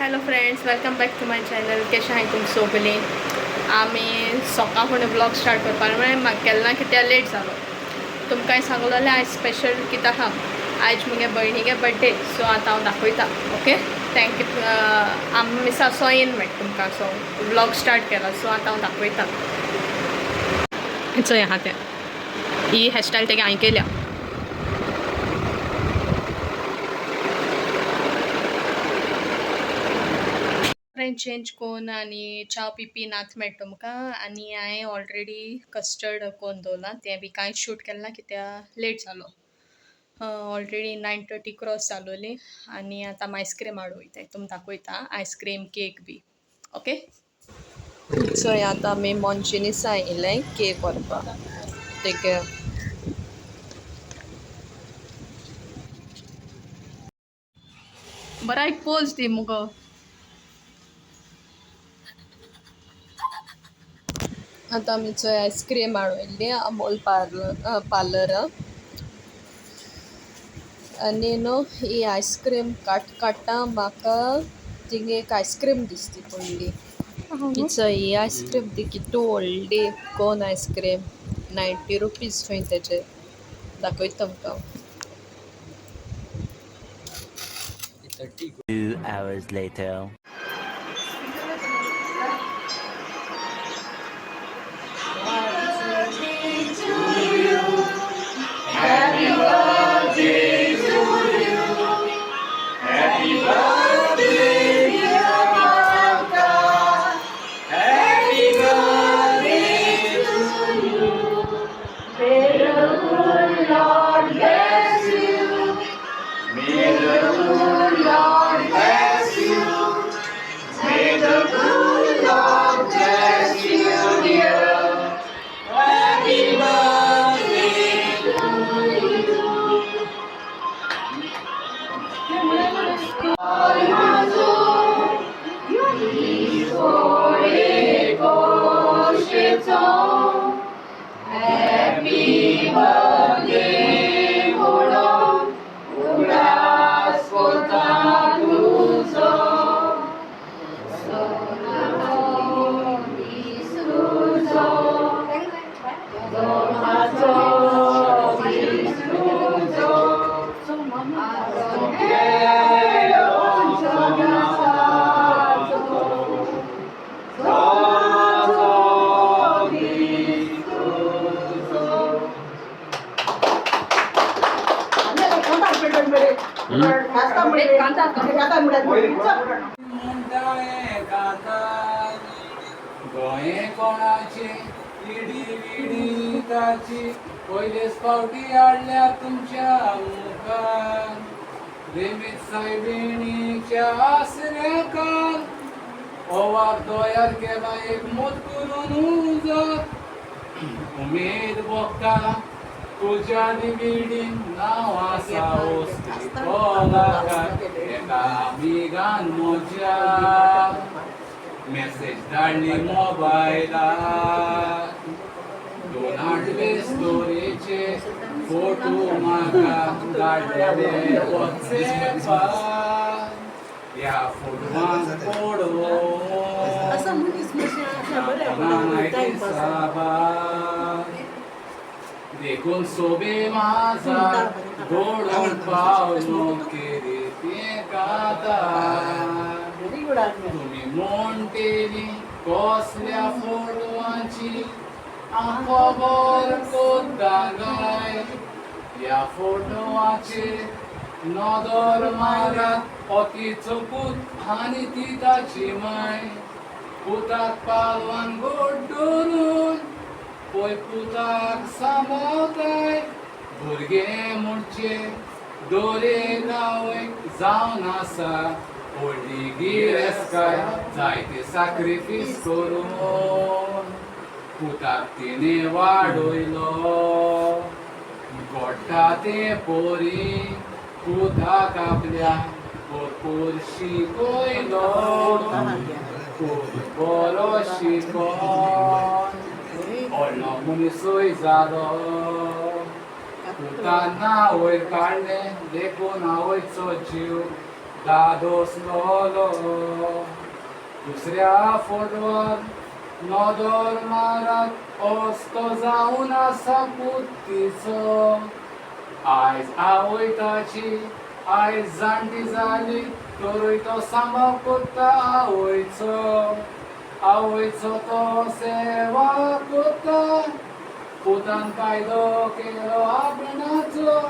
Hello friends, welcome back to my channel. कशें आहाय तुमी सगळीं? आमी सकाळ फुडें ब्लॉग स्टार्ट करपाक म्हळ्यार म्हाका केन्ना कित्याक लेट जालो. तुमकां सांगलेलें आयज स्पेशल कित्याक आहा, आयज म्हगे भयणीगे बर्थडे. सो आतां हांव दाखयता. Okay, thank you. आमी मिसासो येन मेळटा तुमकां. सो ब्लॉग स्टार्ट केला. सो आतां हांव दाखयता. चोय आहा तें ही हेअरस्टायल तेगे हांवें केल्या. चेंज कोन आनी च्या पिवपी नात मेळटा तुमकां. आनी हांवें ऑलरेडी कस्टर्ड कोन्न दवरला. तें बी कांयच शूट केलें ना कित्याक लेट जालो. ऑलरेडी 9:30 क्रॉस जालोली. आनी आतां आमी आयस्क्रीम हाडूं वयताय. तुमकां दाखयता आयस्क्रीम केक बी. ओके, चोय आतां आमी मॉन्जिनिसा येयलें केक व्हरपाक. तेगे बरा एक पोज दी मुगो. आतां आमी चोय आयस्क्रीम हाडून अमूल पार्लर. आनी न्हू ही आयस्क्रीम काडटा म्हाका थिंग एक आयस्क्रीम दिसती पडली. ही आयस्क्रीम ती कितू व्हडली कोन आयस्क्रीम 90 रुपीज खंय तेजे. दाखयता तुमकां. 2 hours later. गोंये कोणाची इडी विडी ताची पयलेच फावटी हाडल्या तुमच्या मुखार. रेमीत सायबिणीच्या आसरेकार ओवाक तयार केला एक मोत करून उजर. उमेद भोगता तुज्या निबिडीन नांव आसा वस्ती कलाकार. एका आमिगान मोज्या मेसेज धाडली मोबायलार. 2 आडवे स्टोरेचे फोटो म्हाका धाडलेले वॉट्सॅपार. ह्या फोटवान देखून सोबे माझा गोडून पावलो केरी ते कातार. तुम्ही म्हणटेली कसल्या फोटवांची खबर कोत्ता गाय. ह्या फोटवाचेर नदर मारात ओकीचो पूत आनी ती ताची माय. पुताक पालवान गोड धरून पळय पुताक सांबाळताय. भुरगे म्हणचे दोरे गांवय जावन आसा व्हडली गिरेस्ताय. जायते सॅक्रिफीस करून पुताक तिणे वाडयलो. गोडटा ते पोरी पुताक आपल्या भरपूर शिकयलो. बरो शिकोन व्हडलो मनीसूय जालो. पुतान वयर काडलें देखून आवयचो जीव दादोसलो दुसऱ्या फोटोवर नदर मारत असतो जावन आसा पुत्तीचो आयज आवयताची आयज जाणटी जाली तरूय तो सांबाळ करता आवयचो तो सेवा करता पुतान कायदो केलो आपणाचो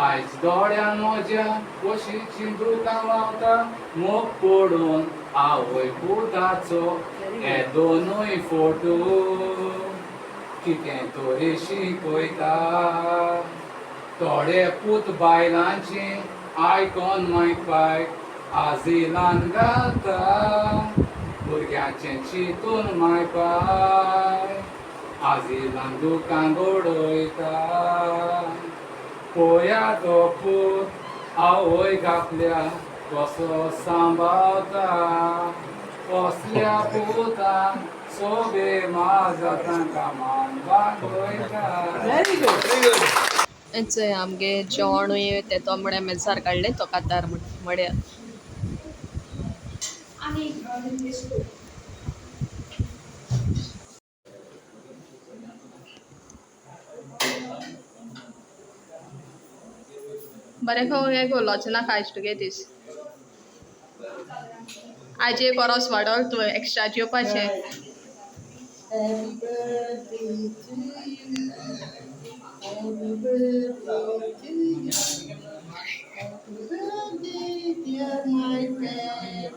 आयज दोळ्यान म्हज्या बशीची दुकां लावता मोग पडून आवय पुताचो हे दोनूय फोटो कितें तरी शिकयता थोडे पूत बायलांची आयकोन मायपाय आजिलान घालता भुरग्यांचें चिंतून मायपाय आजिलान दुकान घडयता पळया तो पूत आवय घातल्या कसो सांबाळता कसल्या पुतान सोबे माझा तांकां मान वागयता चंय आमगे जेवणूय ते तोंबड्या मेसार काडले तो कातार मड्या बरें खाऊ हे गो लोचना खायच तुगे दीस आज एक परस वाडोल तूं extra जेवपाचें Happy birthday to you. Happy birthday to you. Happy birthday, dear my friend.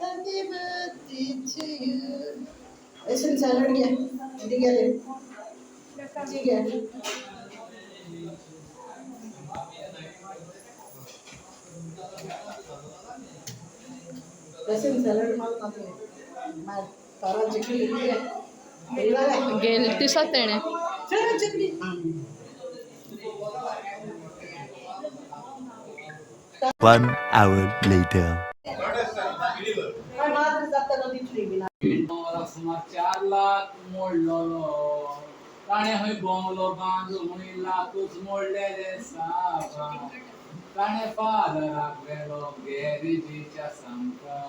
Happy birthday to you. Listen, salad घ्या. किती गेले? किती घ्या? Listen, salad मला नको. मार. सारा चिकन किती घ्या? गेल दिसत तेणे सारा चिकन. One hour later. काय मात्र जाता कधी फ्री ना. सुमार 4 लाख मोडलो ताणें खंय बोंगलो बांदून खंय लाकूच मोडलेले साबा ताणें फादराक व्हेलो गॅरेजीच्या सामका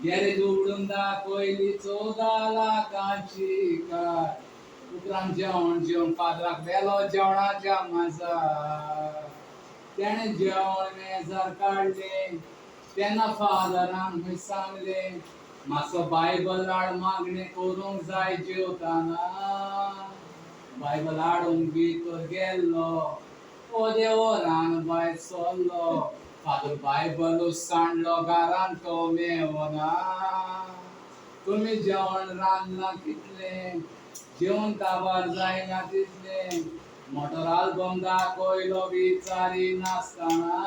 गॅरेज उगडून दाखयली 14 लाखांची कार उपरांत जेवण फादराक व्हेलो जेवणाच्या माजार तेणें जेवण मेजार काडलें तेन्ना फादरान खंय सांगलें मातसो बायबल हाड मागणें करूंक जाय जेवताना बायबल हाडूंक भितर गेल्लो देवो रान भायर सरलो फादर बायबलूच सांडलो घरांत तो मेवना तुमी जेवण रांदलां कितलें जेवण काबार जायना तितलें मोटर आल्बम दाखयलो विचारी नासतना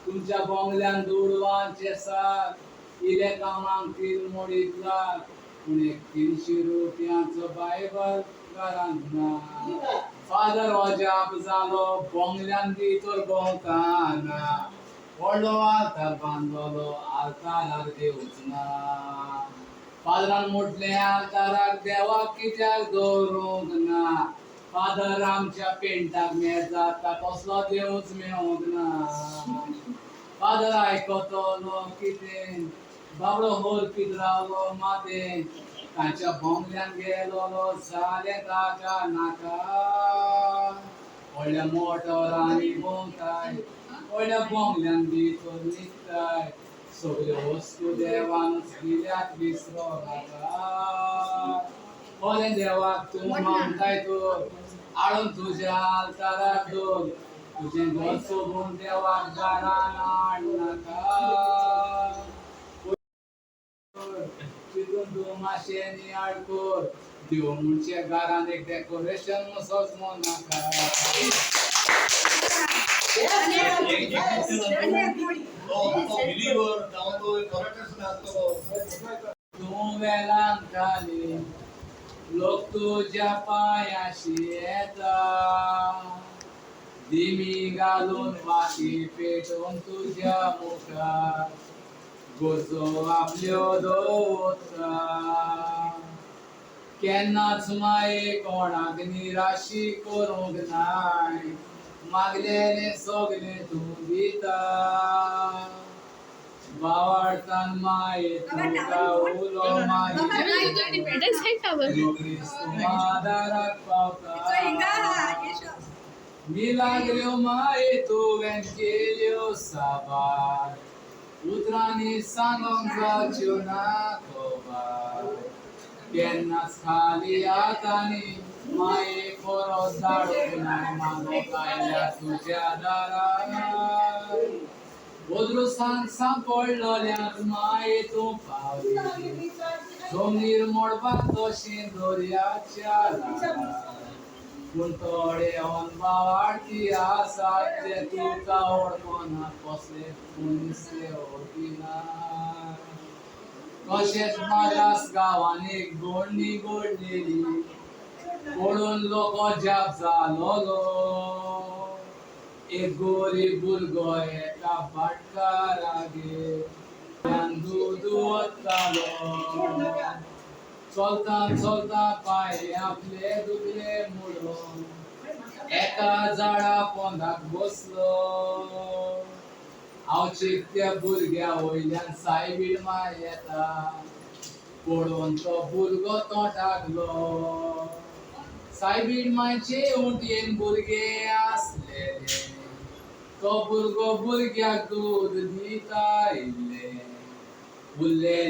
तुमच्या बोंगल्यान दुडवांचे साथ इले कामांक 3 मोडीतला पूण 300 रुपयांचो बायबल घरांत ना फादर अजाप जालो बोंगल्यान भितर भोंवताना व्हडलो आल्तार बांदलोलो आल्तारार देवच ना फादरान म्हटलें आल्ताराक देवाक कित्याक दवरूंक ना फादर आमच्या पेंटाक मेळ जाता कसलो देवच मेळूंक ना फादर आयकतलो कितें बाबडो होर कित रावलो मातें तांच्या बोंगल्यान गेलोलो जालें ताका नाका व्हडल्या मोटरांनी भोंवताय व्हडल्या बोंगल्यान भितर न्हिदताय सगल्यो वस्तू देवानूच दिल्यात विसरो नाका ओले देवाक तूं मानताय तर हाडून तुज्या आल्ताराक दवर तुजें घर सोडून देवाक घरान हाड नाका चिंतून तूं मातशें नियाळ कर देव म्हणचे घरान एक डेकोरेशन मसोच म्हूण नाका तूं वेलान घाली लोक तुज्या पांयाशी येता दिमी घालून वाती पेटोवन तुज्या मुखार गोरजो आपल्यो दवरता केन्नाच माये कोणाक निराशी करूंक नाय मागलेले सगळे तू दिता बावाडतान माये तुका उलो मागे मादाराक पावता मी लागल्यो माये तुवें केल्यो साबार उतरांनी सांगोंक जाच्यो ना कोबार केन्नाच खाली हातांनी माये परत धाडूंक नाय मागोंक आयल्या तुज्या दारार बोदरूसांक सांपडलोल्याक माये तूं पावली जमनीर मोडपाक तशी दर्याच्या लागार पूण थोडे बावार्थी आसात ते तुका वळखना कसले मनीसले वळखिना तशेंच मागास गांवांत एक गोडणी गोडलेली पळोवन लोको जाप जालोलो एक गरीब भुरगो एका भाटकारागेर दूद ओत्तालो चलता चलता पांय आपले दुखले मोडून एका झाडा पोंदाक बसलो हांव चिकत्या भुरग्या वयल्यान सायबीण मार येता पळोवन तो भुरगो तोंडाकलो सायबीण मायचे उंटयेन भुरगे आसलेले तो भुरगो भुरग्याक दूद दिता इल्ले उरलेले